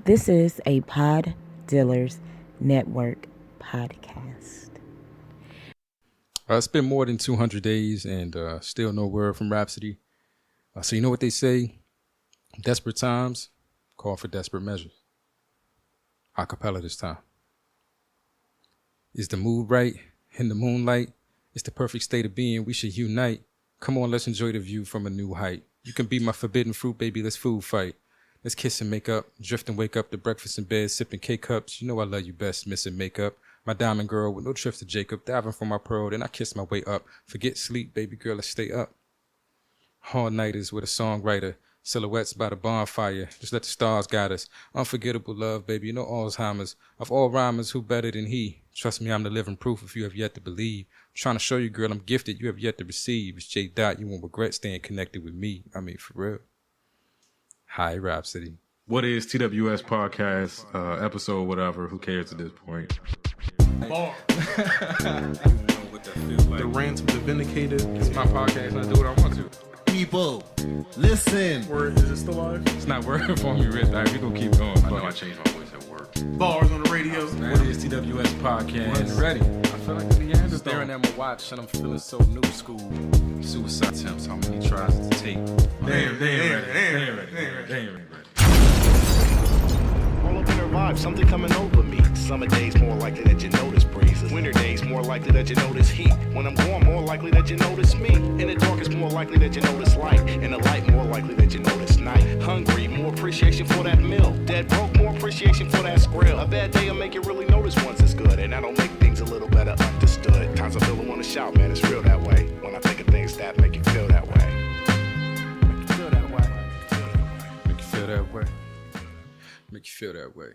This is a Pod Dealers Network podcast. It's been more than 200 days and still no word from Rhapsody. So you know what they say? Desperate times call for desperate measures. Acapella this time. Is the mood right? In the moonlight? It's the perfect state of being. We should unite. Come on, let's enjoy the view from a new height. You can be my forbidden fruit, baby. Let's food fight. Let's kiss and make up. Drift and wake up to breakfast in bed, sipping K-cups. You know I love you best, missing makeup. My diamond girl with no trips to Jacob. Diving for my pearl, then I kiss my way up. Forget sleep, baby girl, let's stay up. All nighters with a songwriter. Silhouettes by the bonfire. Just let the stars guide us. Unforgettable love, baby. You know Alzheimer's. Of all rhymers, who better than he? Trust me, I'm the living proof if you have yet to believe. I'm trying to show you, girl, I'm gifted. You have yet to receive. It's J. Dot. You won't regret staying connected with me. I mean, for real. Hi, Rhapsody. What is TWS podcast, episode, whatever, who cares at this point? Bar. The rant of the vindicated. It's my podcast and I do what I want to. People, listen. Word, is it still live? It's not working for me, Rich. We're going to keep going. I know I changed my voice at work. Bars on the radio. What is TWS podcast? Ready. I feel like the end is staring at my watch and I'm feeling so new school. Suicide attempts, how many tries to take? Damn, ready. All up in her vibe, something coming over me. Summer days more likely that you notice breezes. Winter days more likely that you notice heat. When I'm gone, more likely that you notice me. In the dark, it's more likely that you notice light. In the light, more likely that you notice night. Hungry, more appreciation for that meal. Dead broke, more appreciation for that skrill. A bad day will make you really notice once it's good, and that'll make things a little better understood. Times I feel I want to shout, man, it's real that way. When I think of things that make you feel that way. Make you feel that way. Make you feel that way. Make you feel that way.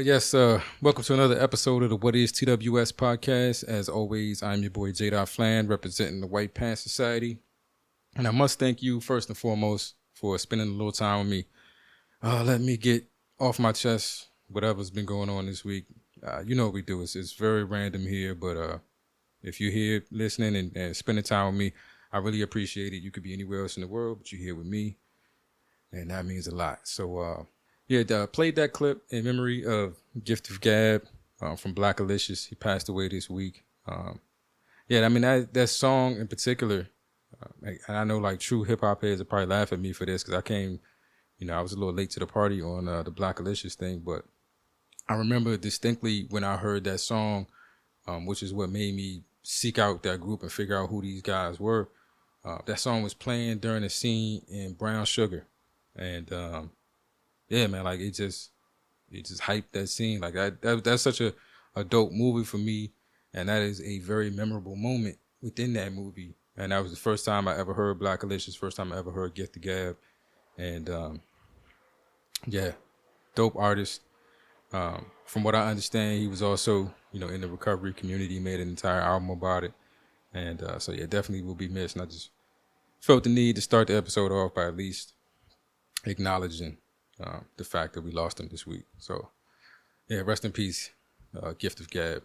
Yes, welcome to another episode of the What is TWS podcast. As always, I'm your boy J. Flan, representing the White Pants Society. And I must thank you first and foremost for spending a little time with me. Let me get off my chest whatever's been going on this week. You know what we do. It's very random here, but if you're here listening and spending time with me, I really appreciate it. You could be anywhere else in the world, but you're here with me, and that means a lot. So, played that clip in memory of Gift of Gab from Blackalicious. He passed away this week. That song in particular, and I know like true hip hop heads will probably laugh at me for this because I came, I was a little late to the party on the Blackalicious thing, but I remember distinctly when I heard that song, which is what made me seek out that group and figure out who these guys were. That song was playing during a scene in Brown Sugar, and yeah, man, like it just hyped that scene. Like that's such a dope movie for me, and that is a very memorable moment within that movie. And that was the first time I ever heard Blackalicious, first time I ever heard Gift of Gab, and dope artist. From what I understand, he was also in the recovery community, made an entire album about it, and definitely will be missed. And I just felt the need to start the episode off by at least acknowledging the fact that we lost him this week. So, yeah, rest in peace, Gift of Gab.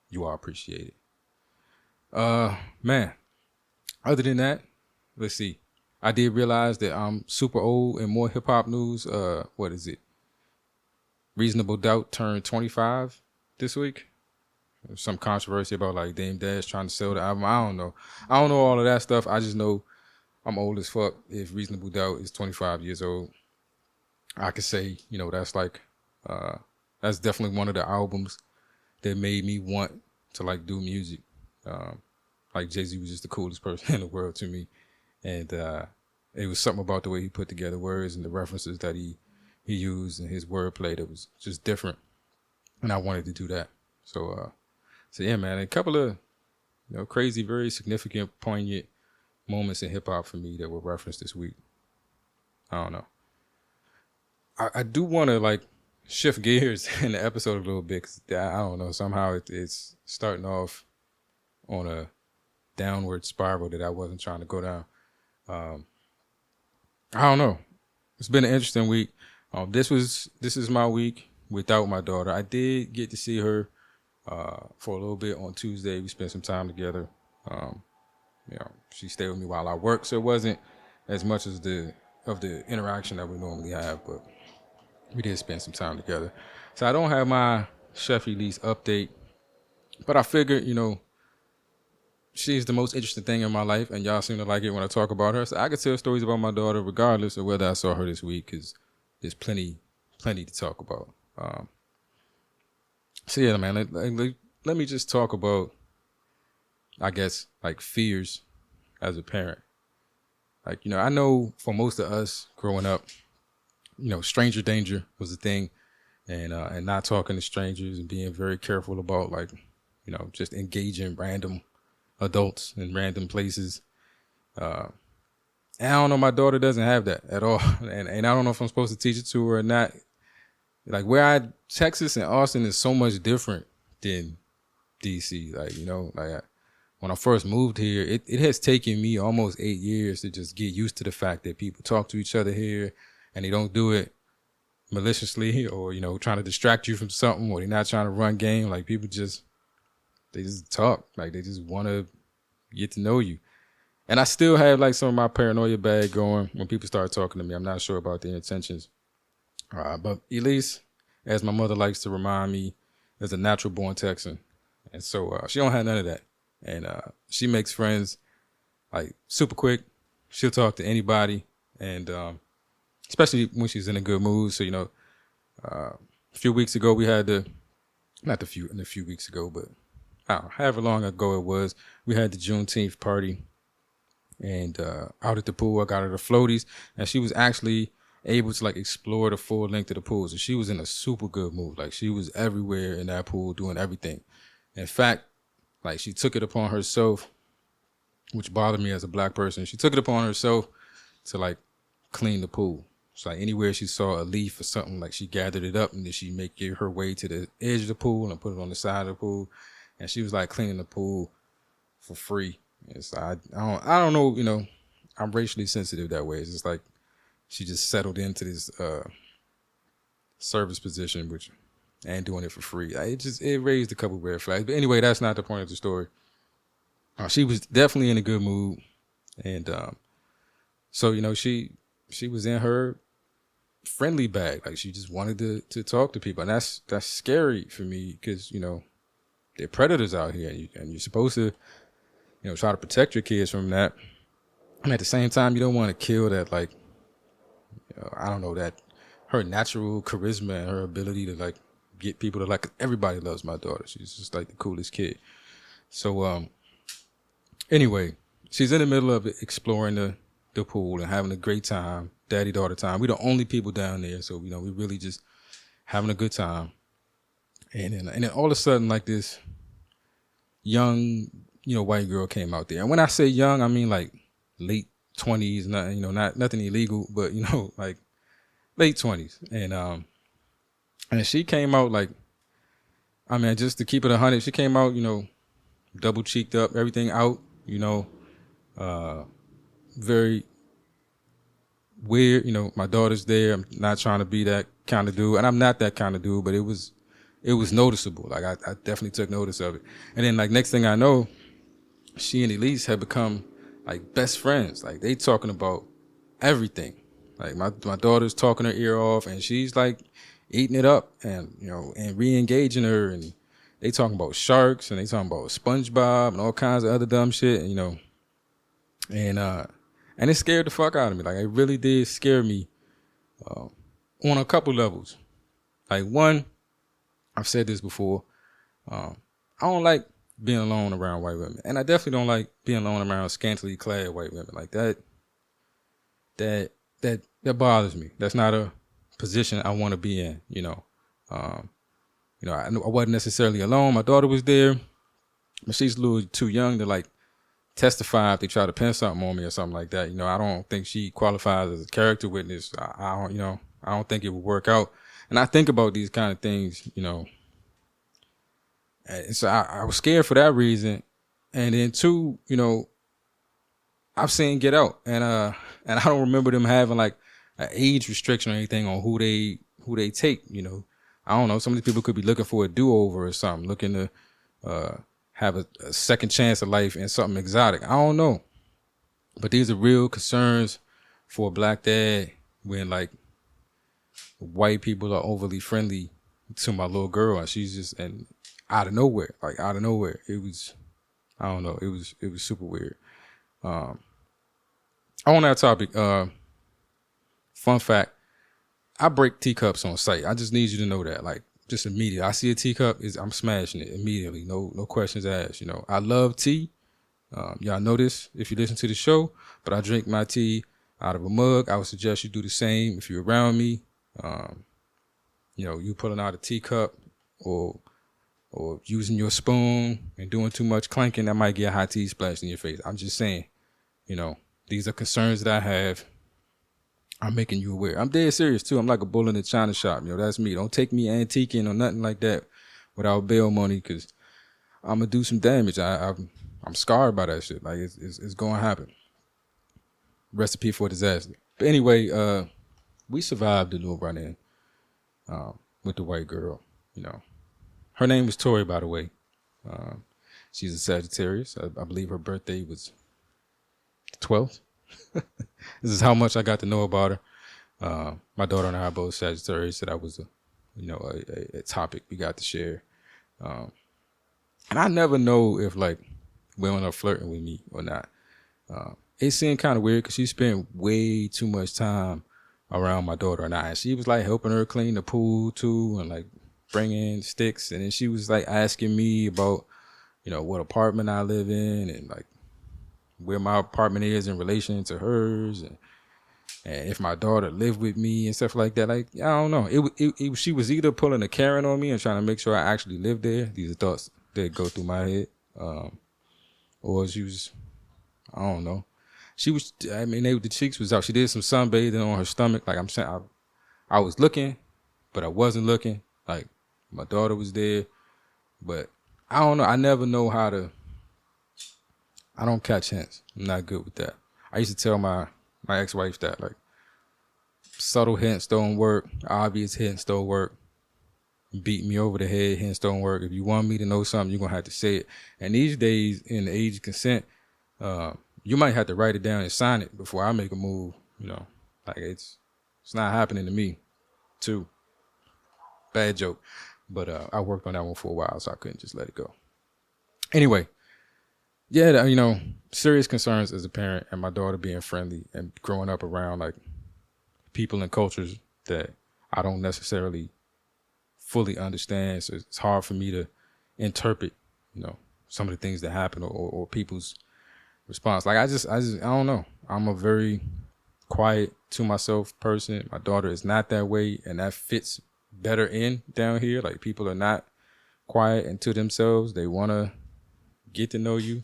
You are appreciated. Man, other than that, let's see. I did realize that I'm super old and more hip hop news. What is it? Reasonable Doubt turned 25 this week. There's some controversy about like Dame Dash trying to sell the album. I don't know all of that stuff. I just know I'm old as fuck. If Reasonable Doubt is 25 years old, I could say, that's like, that's definitely one of the albums that made me want to like do music. Like Jay-Z was just the coolest person in the world to me. And it was something about the way he put together words and the references that he used and his wordplay that was just different. And I wanted to do that. So yeah, man, a couple of, crazy, very significant, poignant moments in hip hop for me that were referenced this week. I don't know. I do want to like shift gears in the episode a little bit because I don't know, somehow it's starting off on a downward spiral that I wasn't trying to go down. I don't know. It's been an interesting week. This is my week without my daughter. I did get to see her for a little bit on Tuesday. We spent some time together. She stayed with me while I worked, so it wasn't as much as the of the interaction that we normally have, but we did spend some time together. So I don't have my Chef Elise update, but I figured, she's the most interesting thing in my life, and y'all seem to like it when I talk about her. So I could tell stories about my daughter regardless of whether I saw her this week, because there's plenty to talk about. So yeah, man, let me just talk about, I guess, like fears as a parent. Like, I know for most of us growing up, stranger danger was a thing, and not talking to strangers and being very careful about, like, just engaging random adults in random places. And I don't know, my daughter doesn't have that at all. And I don't know if I'm supposed to teach it to her or not. Like, Texas and Austin is so much different than DC. Like, when I first moved here, it has taken me almost 8 years to just get used to the fact that people talk to each other here and they don't do it maliciously or, trying to distract you from something, or they're not trying to run game. Like, people they just talk. Like, they just want to get to know you. And I still have, like, some of my paranoia bag going when people start talking to me. I'm not sure about their intentions. But Elise, as my mother likes to remind me, is a natural born Texan. And so she don't have none of that. And she makes friends, like, super quick. She'll talk to anybody. And especially when she's in a good mood. So, a few weeks ago, we had a few weeks ago, but however long ago it was, we had the Juneteenth party. And out at the pool, I got her the floaties. And she was actually able to, like, explore the full length of the pool. So she was in a super good mood. Like, she was everywhere in that pool doing everything. In fact, like, she took it upon herself, which bothered me as a black person. She took it upon herself to, like, clean the pool. It's like anywhere she saw a leaf or something, like, she gathered it up and then she'd make her way to the edge of the pool and put it on the side of the pool. And she was, like, cleaning the pool for free. It's, I don't know, I'm racially sensitive that way. It's just like she just settled into this service position, and doing it for free. It raised a couple of red flags. But anyway, that's not the point of the story. She was definitely in a good mood. And so, she was in her friendly bag. Like, she just wanted to talk to people. And that's scary for me because, they're predators out here. And you're supposed to, try to protect your kids from that. And at the same time, you don't want to kill that, like, I don't know, that her natural charisma and her ability to, like, get people to like. Everybody loves my daughter. She's just, like, the coolest kid. So anyway, she's in the middle of exploring the pool and having a great time, daddy-daughter time. We're the only people down there, so we really just having a good time. And then all of a sudden, like, this young, white girl came out there. And when I say young, I mean, like, late 20s, not nothing illegal, but like late 20s. And she came out, like, I mean, just to keep it 100, she came out, double cheeked up, everything out, very weird. My daughter's there. I'm not trying to be that kind of dude, and I'm not that kind of dude, but it was noticeable. Like, I definitely took notice of it. And then, like, next thing I know, she and Elise had become, like, best friends. Like, they talking about everything. Like, my daughter's talking her ear off, and she's, like, eating it up and, and re-engaging her. And they talking about sharks, and they talking about SpongeBob and all kinds of other dumb shit, and it scared the fuck out of me. Like, it really did scare me on a couple levels. Like, one, I've said this before, I don't like being alone around white women. And I definitely don't like being alone around scantily clad white women. Like, that bothers me. That's not a position I want to be in, I wasn't necessarily alone. My daughter was there, but she's a little too young to, like, testify if they try to pin something on me or something like that. I don't think she qualifies as a character witness. I don't think it would work out. And I think about these kind of things, and so I was scared for that reason. And then two, I've seen Get Out, and I don't remember them having, like, an age restriction or anything on who they take. I don't know. Some of these people could be looking for a do-over or something, looking to have a second chance of life in something exotic. I don't know. But these are real concerns for a black dad when like white people are overly friendly to my little girl, and she's just and out of nowhere, it was, I don't know, it was super weird. On that topic, fun fact, I break teacups on sight. I just need you to know that, like, just immediately. I see a teacup, I'm smashing it immediately. No questions asked. You know, I love tea. Y'all know this if you listen to the show, but I drink my tea out of a mug. I would suggest you do the same if you're around me. You know, you pulling out a teacup or using your spoon and doing too much clanking, that might get hot tea splashed in your face. I'm just saying, you know, these are concerns that I have. I'm making you aware. I'm dead serious too. I'm like a bull in a china shop. You know, that's me. Don't take me antiquing or nothing like that without bail money, because I'm gonna do some damage. I'm scarred by that shit. Like it's going to happen. Recipe for disaster. But anyway, we survived the little run-in with the white girl. You know, her name was Tori, by the way. She's a Sagittarius. I believe her birthday was the 12th. This is how much I got to know about her. My daughter and I are both Sagittarius, so that was a topic we got to share. And I never know if like women are flirting with me or not. It seemed kind of weird because she spent way too much time around my daughter and I. And she was like helping her clean the pool too, and like bringing sticks. And then she was like asking me about, you know, what apartment I live in and like where my apartment is in relation to hers, and if my daughter lived with me and stuff like that. Like, I don't know. She was either pulling a Karen on me and trying to make sure I actually lived there. These are thoughts that go through my head. Or she was, I don't know. She was, I mean, the cheeks was out. She did some sunbathing on her stomach. Like I'm saying, I was looking, but I wasn't looking. Like my daughter was there, but I don't know. I never know how to, I don't catch hints. I'm not good with that. I used to tell my ex-wife that, like, subtle hints don't work. Obvious hints don't work. Beat me over the head, hints don't work. If you want me to know something, you're going to have to say it. And these days, in the age of consent, you might have to write it down and sign it before I make a move. You know, like it's not happening to me, too. Bad joke. But I worked on that one for a while, so I couldn't just let it go. Anyway. Yeah, you know, serious concerns as a parent, and my daughter being friendly and growing up around like people and cultures that I don't necessarily fully understand. So it's hard for me to interpret, you know, some of the things that happen or people's response. Like I don't know. I'm a very quiet to myself person. My daughter is not that way, and that fits better in down here. Like people are not quiet and to themselves. They want to get to know you.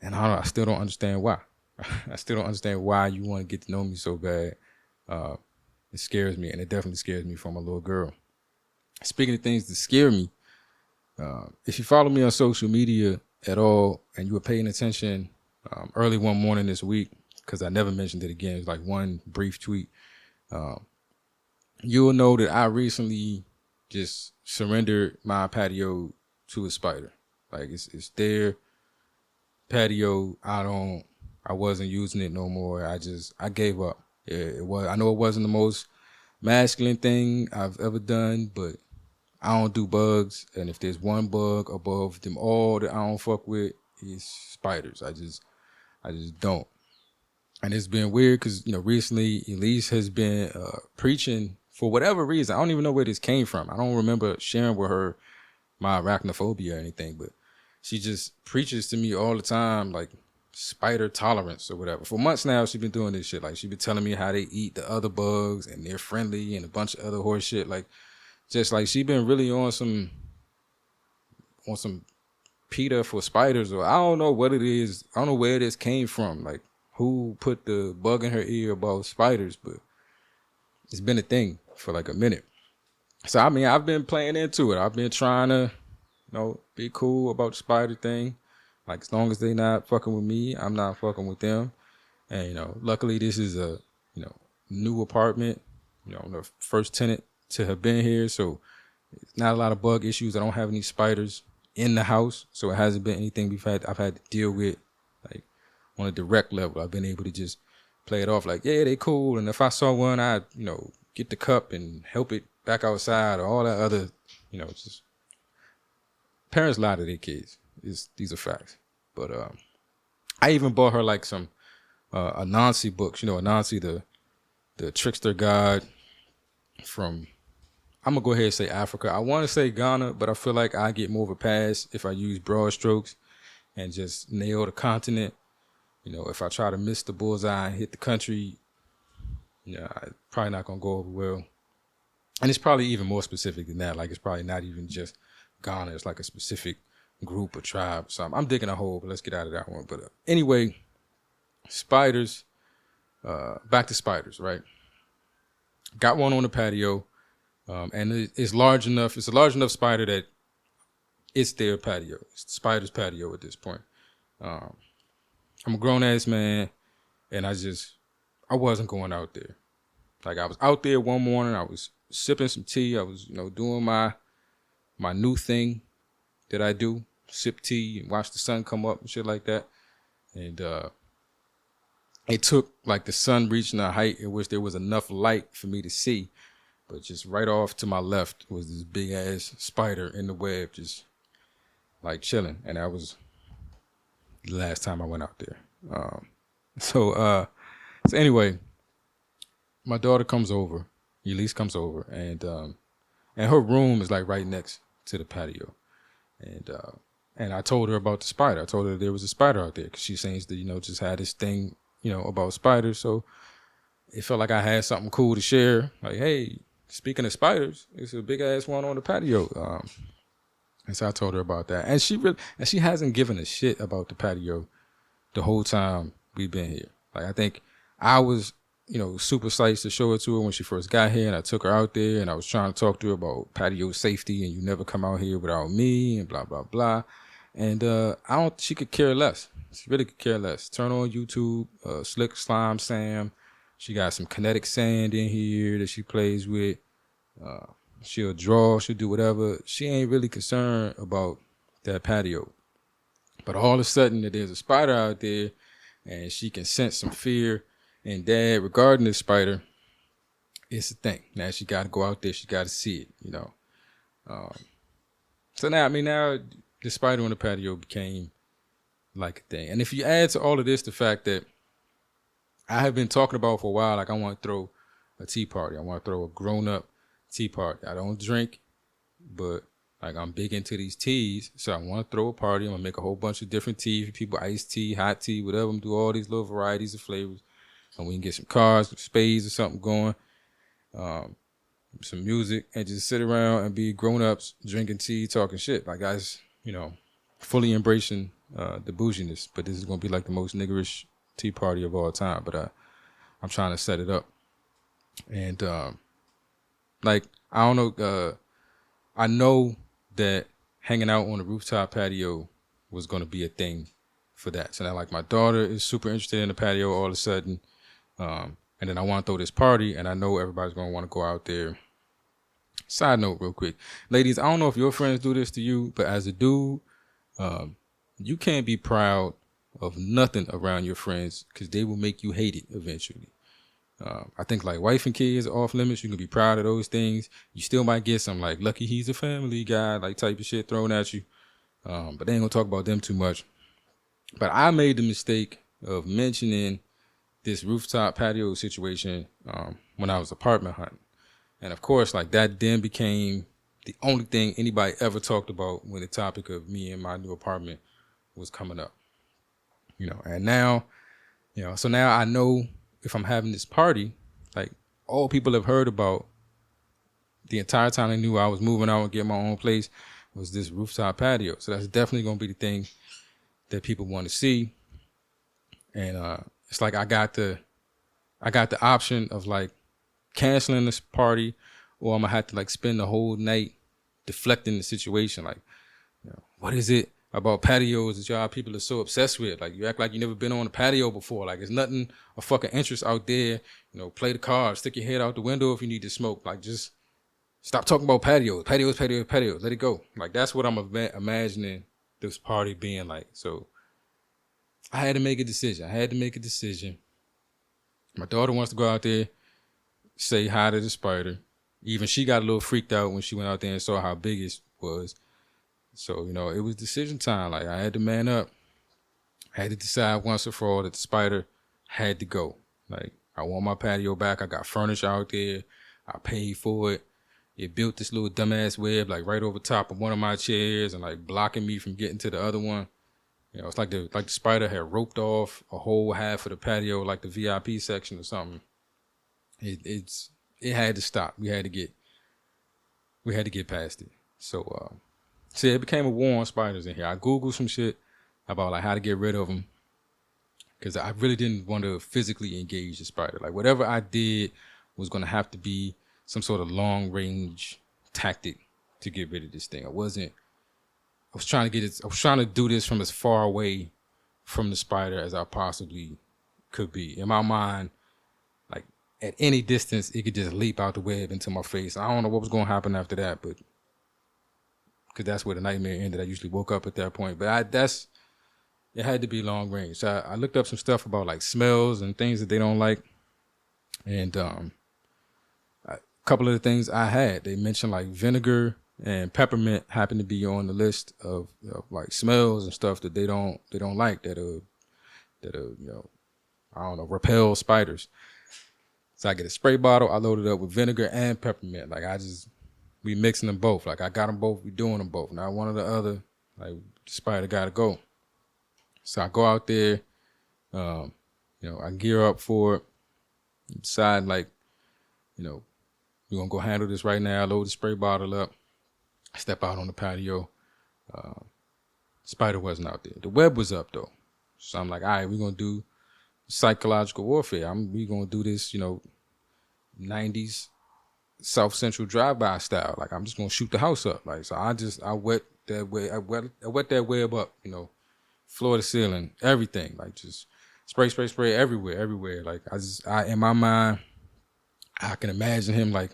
And I don't know, I still don't understand why. I still don't understand why you want to get to know me so bad. It scares me, and it definitely scares me from a little girl. Speaking of things that scare me, if you follow me on social media at all and you were paying attention early one morning this week, because I never mentioned it again, it's like one brief tweet, you'll know that I recently just surrendered my patio to a spider. Like it's there. Patio, I wasn't using it no more. I gave up. I know it wasn't the most masculine thing I've ever done, but I don't do bugs. And if there's one bug above them all that I don't fuck with, it's spiders. I just don't. And it's been weird because, you know, recently Elise has been preaching for whatever reason. I don't even know where this came from. I don't remember sharing with her my arachnophobia or anything, but she just preaches to me all the time, like spider tolerance or whatever. For months now, she's been doing this shit. Like she been telling me how they eat the other bugs and they're friendly and a bunch of other horse shit. Like just like she been really on some PETA for spiders, or I don't know what it is. I don't know where this came from. Like who put the bug in her ear about spiders, but it's been a thing for like a minute. So I mean, I've been playing into it. I've been trying to, you know, be cool about the spider thing. Like, as long as they not fucking with me, I'm not fucking with them. And, you know, luckily this is a, you know, new apartment, you know, the first tenant to have been here. So it's not a lot of bug issues. I don't have any spiders in the house. So it hasn't been anything I've had to deal with, like, on a direct level. I've been able to just play it off like, yeah, they cool. And if I saw one, I'd, get the cup and help it back outside or all that other, just parents lie to their kids. These are facts. But I even bought her like some Anansi books. Anansi, the trickster god from, I'm going to go ahead and say Africa. I want to say Ghana, but I feel like I get more of a pass if I use broad strokes and just nail the continent. If I try to miss the bullseye and hit the country, it's probably not going to go over well. And it's probably even more specific than that. Like, it's probably not even just Ghana. It's like a specific group or tribe or something. I'm digging a hole, but let's get out of that one. But anyway, spiders, back to spiders, right? Got one on the patio, and it's large enough. It's a large enough spider that it's their patio. It's the spider's patio at this point. I'm a grown-ass man, and I wasn't going out there. Like, I was out there one morning. I was sipping some tea. I was, doing my new thing that I do, sip tea and watch the sun come up and shit like that. And it took, like, the sun reaching a height at which there was enough light for me to see. But just right off to my left was this big-ass spider in the web, just, like, chilling. And that was the last time I went out there. So anyway, my daughter comes over, Elise comes over, and her room is like right next to the patio. And I told her about the spider. I told her there was a spider out there because she seems to, just had this thing, about spiders. So it felt like I had something cool to share. Like, hey, speaking of spiders, it's a big ass one on the patio. And so I told her about that. And she hasn't given a shit about the patio the whole time we've been here. Like, I think I was, super psyched to show it to her when she first got here, and I took her out there and I was trying to talk to her about patio safety and you never come out here without me and blah, blah, blah. And she could care less. She really could care less. Turn on YouTube, Slick Slime Sam. She got some kinetic sand in here that she plays with. She'll draw, she'll do whatever. She ain't really concerned about that patio. But all of a sudden, there's a spider out there, and she can sense some fear in Dad regarding this spider. It's a thing. Now she got to go out there. She got to see it, So now the spider on the patio became like a thing. And if you add to all of this the fact that I have been talking about for a while, like I want to throw a tea party. I want to throw a grown-up tea party. I don't drink, but like I'm big into these teas, so I want to throw a party. I'm gonna make a whole bunch of different tea for people, iced tea, hot tea, whatever. I'm do all these little varieties of flavors, and we can get some cards, spades, or something going, some music, and just sit around and be grown-ups drinking tea, talking shit. Like, guys, fully embracing the bouginess. But this is gonna be like the most niggerish tea party of all time. But I'm trying to set it up, and like I don't know. I know that hanging out on the rooftop patio was going to be a thing for that. So now, like, my daughter is super interested in the patio all of a sudden. And then I want to throw this party, and I know everybody's going to want to go out there. Side note real quick. Ladies, I don't know if your friends do this to you, but as a dude, you can't be proud of nothing around your friends because they will make you hate it eventually. I think like wife and kids are off limits. You can be proud of those things. You still might get some like lucky he's a family guy, like type of shit thrown at you. But they ain't gonna talk about them too much. But I made the mistake of mentioning this rooftop patio situation when I was apartment hunting. And of course, like that then became the only thing anybody ever talked about when the topic of me and my new apartment was coming up. And now, so now I know if I'm having this party, like all people have heard about the entire time they knew I was moving out and getting my own place was this rooftop patio. So that's definitely going to be the thing that people want to see. And it's like I got the option of like canceling this party, or I'm going to have to like spend the whole night deflecting the situation. Like, what is it about patios that y'all people are so obsessed with? Like, you act like you never been on a patio before. Like, there's nothing of fucking interest out there. Play the cards, stick your head out the window if you need to smoke. Like, just stop talking about patios. Let it go. Like, that's what I'm imagining this party being like. So I had to make a decision. My daughter wants to go out there, say hi to the spider. Even she got a little freaked out when she went out there and saw how big it was. So, it was decision time. Like, I had to man up. I had to decide once and for all that the spider had to go. Like, I want my patio back. I got furniture out there. I paid for it. It built this little dumbass web, like, right over top of one of my chairs and, like, blocking me from getting to the other one. It's like the spider had roped off a whole half of the patio, like the VIP section or something. It had to stop. We had to get past it. So, it became a war on spiders in here. I Googled some shit about like how to get rid of them because I really didn't want to physically engage the spider. Like whatever I did was going to have to be some sort of long range tactic to get rid of this thing. I was trying to do this from as far away from the spider as I possibly could be. In my mind, like at any distance, it could just leap out the web into my face. I don't know what was going to happen after that, but because that's where the nightmare ended. I usually woke up at that point, but it had to be long range. So I looked up some stuff about like smells and things that they don't like, and a couple of the things I had, they mentioned like vinegar and peppermint happened to be on the list of like smells and stuff that they don't like that I don't know, repel spiders. So I get a spray bottle. I load it up with vinegar and peppermint. Like we mixing them both. Like I got them both. We doing them both. Not one or the other. Like the spider got to go. So I go out there. I gear up for it. Decide like, we're gonna go handle this right now. Load the spray bottle up. I step out on the patio. Spider wasn't out there. The web was up though. So I'm like, all right, we're gonna do psychological warfare. We're gonna do this, 90s South Central drive-by style. Like I'm just gonna shoot the house up. Like so, I wet that web. I wet that web up. Floor to ceiling, everything. Like just spray everywhere. Like I in my mind, I can imagine him like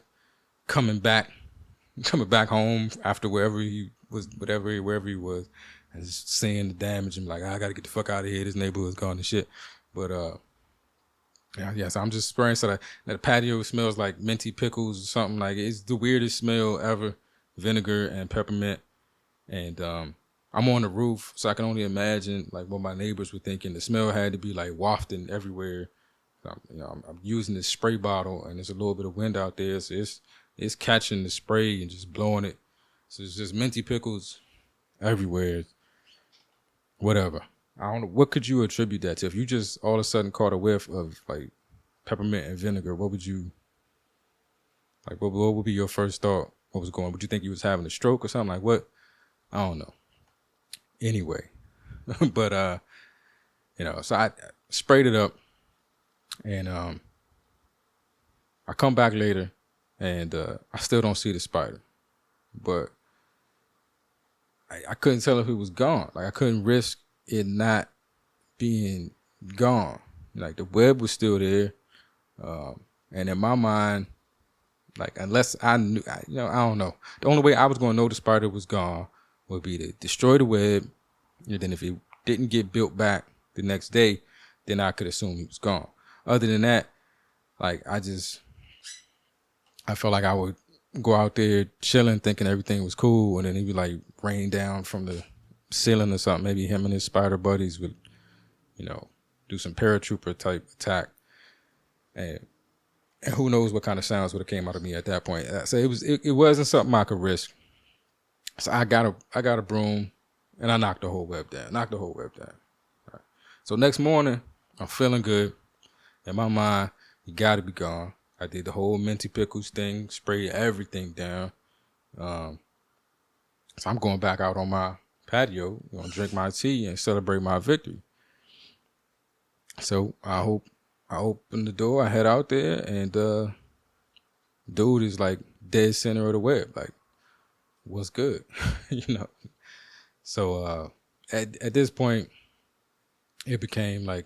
coming back home after wherever he was, wherever he was, and just seeing the damage. I'm like, I gotta get the fuck out of here. This neighborhood's gone to shit. But so I'm just spraying so that the patio smells like minty pickles or something. Like it's the weirdest smell ever. Vinegar and peppermint, and I'm on the roof, so I can only imagine like what my neighbors were thinking. The smell had to be like wafting everywhere. I'm using this spray bottle, and there's a little bit of wind out there, so it's catching the spray and just blowing it. So it's just minty pickles everywhere. Whatever. I don't know. What could you attribute that to? If you just all of a sudden caught a whiff of like peppermint and vinegar, what would you like? What would be your first thought? What was going on? Would you think you was having a stroke or something? Like what? I don't know. Anyway, but so I sprayed it up, and I come back later, and I still don't see the spider, but I couldn't tell if it was gone. Like I couldn't risk it not being gone. Like the web was still there, and in my mind, like unless I knew, I don't know. The only way I was going to know the spider was gone would be to destroy the web, and then if it didn't get built back the next day, then I could assume he was gone. Other than that, like I felt like I would go out there chilling, thinking everything was cool, and then he would like rain down from the ceiling or something. Maybe him and his spider buddies would, do some paratrooper type attack, and who knows what kind of sounds would have came out of me at that point. So it wasn't something I could risk. So I got a broom, and I knocked the whole web down. All right. So next morning, I'm feeling good. In my mind, he got to be gone. I did the whole minty pickles thing, sprayed everything down. So I'm going back out on my patio, gonna drink my tea and celebrate my victory. So I open the door, I head out there, and dude is like dead center of the web, like. What's good, So at this point, it became like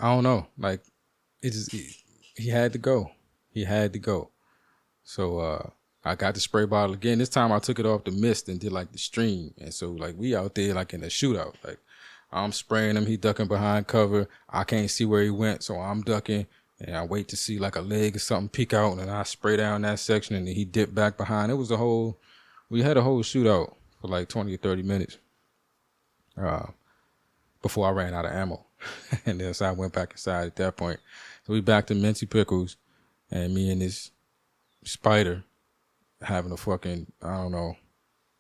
I don't know, like he had to go. So I got the spray bottle again. This time I took it off the mist and did like the stream, and so like we out there like in a shootout. Like I'm spraying him. He ducking behind cover. I can't see where he went, so I'm ducking. And I wait to see like a leg or something peek out, and then I spray down that section, and then he dipped back behind. We had a whole shootout for like 20 or 30 minutes before I ran out of ammo. And then so I went back inside at that point. So we back to Minty Pickles, and me and this spider having a fucking, I don't know,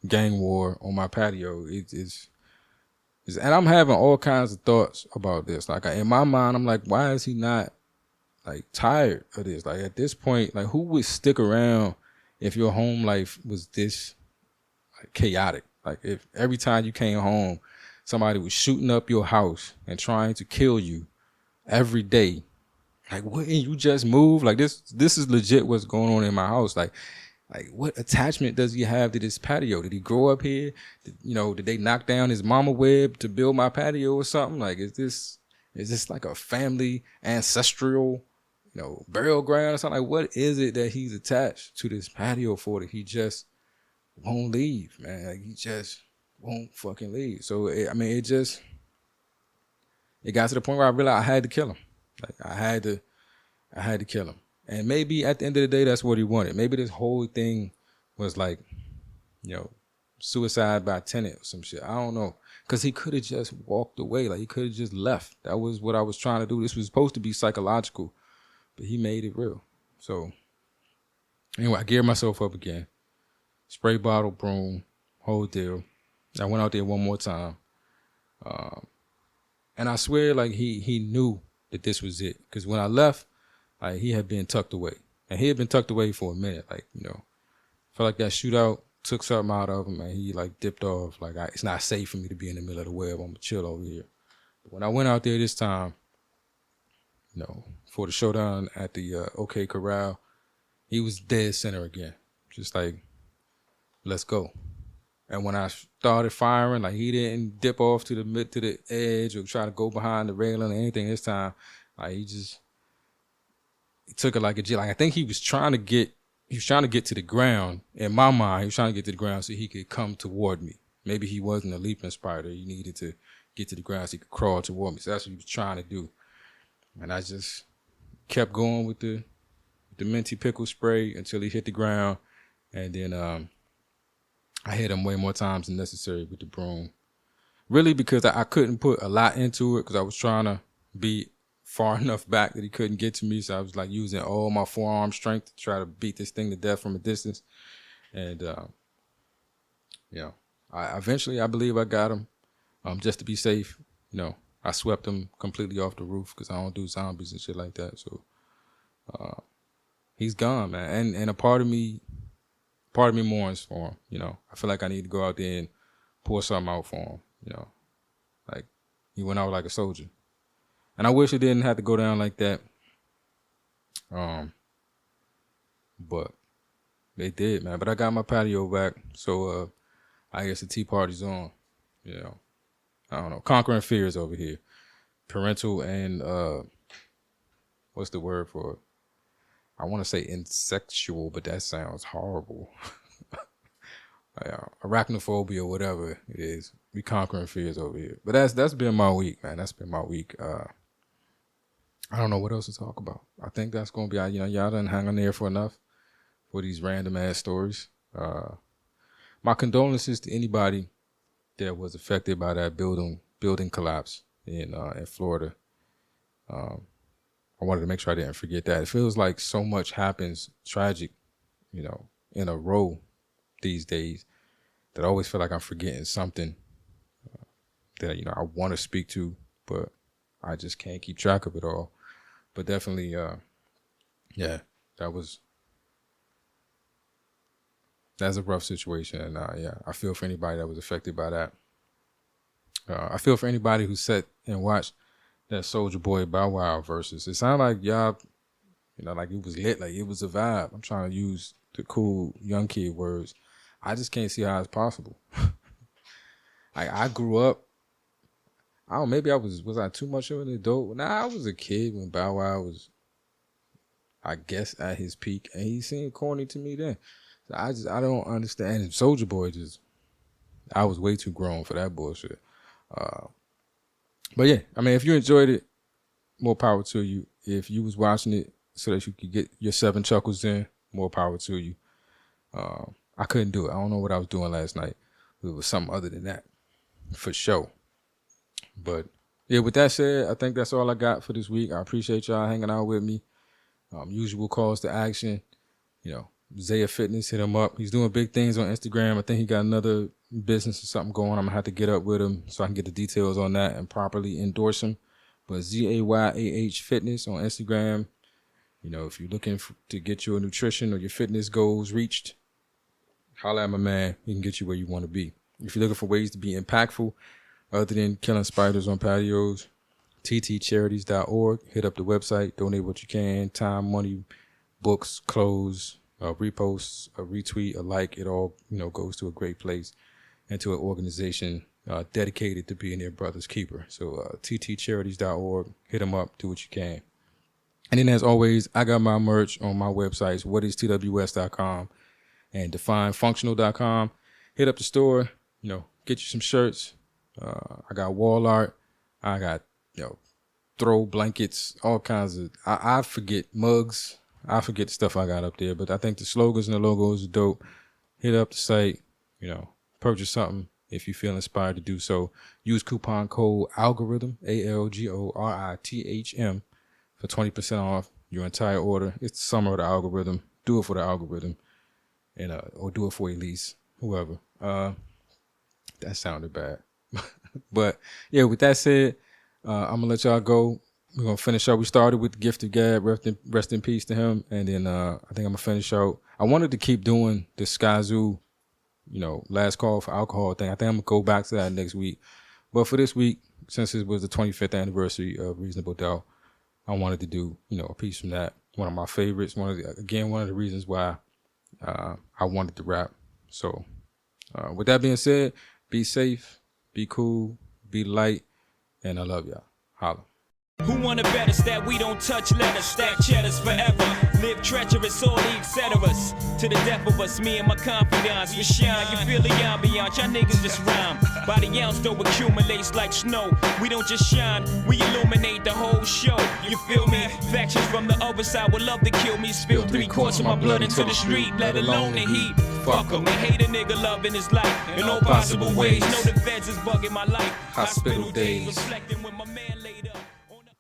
gang war on my patio. And I'm having all kinds of thoughts about this. Like in my mind, I'm like, why is he not like tired of this? Like at this point, like who would stick around if your home life was this like chaotic? Like if every time you came home, somebody was shooting up your house and trying to kill you every day. Like, wouldn't you just move? Like this is legit what's going on in my house. Like what attachment does he have to this patio? Did he grow up here? Did they knock down his mama web to build my patio or something? Like, is this like a family ancestral, burial ground or something? Like, what is it that he's attached to this patio for that he just won't leave, man? Like, he just won't fucking leave. So, it got to the point where I realized I had to kill him. Like, I had to kill him. And maybe at the end of the day, that's what he wanted. Maybe this whole thing was like, suicide by tenant or some shit. I don't know. Because he could have just walked away. Like, he could have just left. That was what I was trying to do. This was supposed to be psychological, but he made it real. So, anyway, I geared myself up again. Spray bottle, broom, whole deal. I went out there one more time. And I swear, like, he knew that this was it. Because when I left, like, he had been tucked away. And he had been tucked away for a minute. Like, felt like that shootout took something out of him, and he, like, dipped off. Like, it's not safe for me to be in the middle of the web. I'm going to chill over here. But when I went out there this time, for the showdown at the OK Corral, he was dead center again. Just like, let's go. And when I started firing, like, he didn't dip off to the edge or try to go behind the railing or anything this time. Like, he took it like a G. Like, I think he was trying to get to the ground. In my mind, he was trying to get to the ground so he could come toward me. Maybe he wasn't a leaping spider. He needed to get to the ground so he could crawl toward me. So that's what he was trying to do. And I just kept going with the Minty Pickle spray until he hit the ground. And then I hit him way more times than necessary with the broom. Really because I couldn't put a lot into it because I was trying to be far enough back that he couldn't get to me. So I was like using all my forearm strength to try to beat this thing to death from a distance. And, I believe I got him. Just to be safe, I swept him completely off the roof because I don't do zombies and shit like that. So, he's gone, man. And a part of me mourns for him. I feel like I need to go out there and pour something out for him, like he went out like a soldier. And I wish it didn't have to go down like that. But they did, man. But I got my patio back. So, I guess the tea party's on, I don't know. Conquering fears over here. Parental and, what's the word for it? I want to say insexual, but that sounds horrible. Arachnophobia or whatever it is. We conquering fears over here. But that's been my week, man. That's been my week. I don't know what else to talk about. I think that's going to be, y'all done hang on there for enough for these random ass stories. My condolences to anybody that was affected by that building collapse in Florida. I wanted to make sure I didn't forget that. It feels like so much happens tragic, in a row these days that I always feel like I'm forgetting something that, I want to speak to, but I just can't keep track of it all. But definitely, that's a rough situation. And I feel for anybody that was affected by that. I feel for anybody who sat and watched that Soulja Boy Bow Wow versus. It sounded like y'all, like it was lit, like it was a vibe. I'm trying to use the cool young kid words. I just can't see how it's possible. I grew up. I don't know, maybe was I too much of an adult? Nah, I was a kid when Bow Wow was, I guess, at his peak, and he seemed corny to me then. So I don't understand. And Soulja Boy I was way too grown for that bullshit. But yeah, I mean, if you enjoyed it, more power to you. If you was watching it so that you could get your 7 chuckles in, more power to you. I couldn't do it. I don't know what I was doing last night. It was something other than that, for sure. But yeah, with that said, I think that's all I got for this week. I appreciate y'all hanging out with me. Usual calls to action. Zaya Fitness, hit him up. He's doing big things on Instagram. I think he got another business or something going. I'm going to have to get up with him so I can get the details on that and properly endorse him. But ZAYAH Fitness on Instagram. If you're looking to get your nutrition or your fitness goals reached, holla at my man. He can get you where you want to be. If you're looking for ways to be impactful, other than killing spiders on patios, ttcharities.org. Hit up the website. Donate what you can. Time, money, books, clothes, reposts, a retweet, a like. It all, goes to a great place and to an organization dedicated to being their brother's keeper. So ttcharities.org. Hit them up. Do what you can. And then, as always, I got my merch on my websites, whatistws.com and definefunctional.com. Hit up the store, get you some shirts. I got wall art. I got, throw blankets, all kinds of, I forget mugs. I forget the stuff I got up there, but I think the slogans and the logos are dope. Hit up the site, purchase something if you feel inspired to do so. Use coupon code ALGORITHM, ALGORITHM, for 20% off your entire order. It's the summer of the algorithm. Do it for the algorithm, and or do it for Elise, whoever. That sounded bad. But yeah, with that said, I'm gonna let y'all go. We're gonna finish up. We started with the gift of gab, rest in peace to him, and then I think I'm gonna finish out. I wanted to keep doing the Sky Zoo, last call for alcohol thing. I think I'm gonna go back to that next week. But for this week, since it was the 25th anniversary of Reasonable Doubt, I wanted to do a piece from that. One of my favorites. One of the reasons why I wanted to rap. So with that being said, be safe, be cool, be light, and I love y'all. Holla. Who wanna bet us that we don't touch letters, stack cheddars forever, live treacherous, all the etceteras, to the death of us, me and my confidants, we shine, you feel the ambiance, y'all niggas just rhyme, by the ounce though accumulates like snow, we don't just shine, we illuminate the whole show, you feel me, factions from the other side would love to kill me, spill 3/4 of my blood into the street, let alone the heat, fuck 'em, and hate a nigga loving his life, in all possible ways, know the feds is bugging my life, hospital days, reflecting when my man laid up.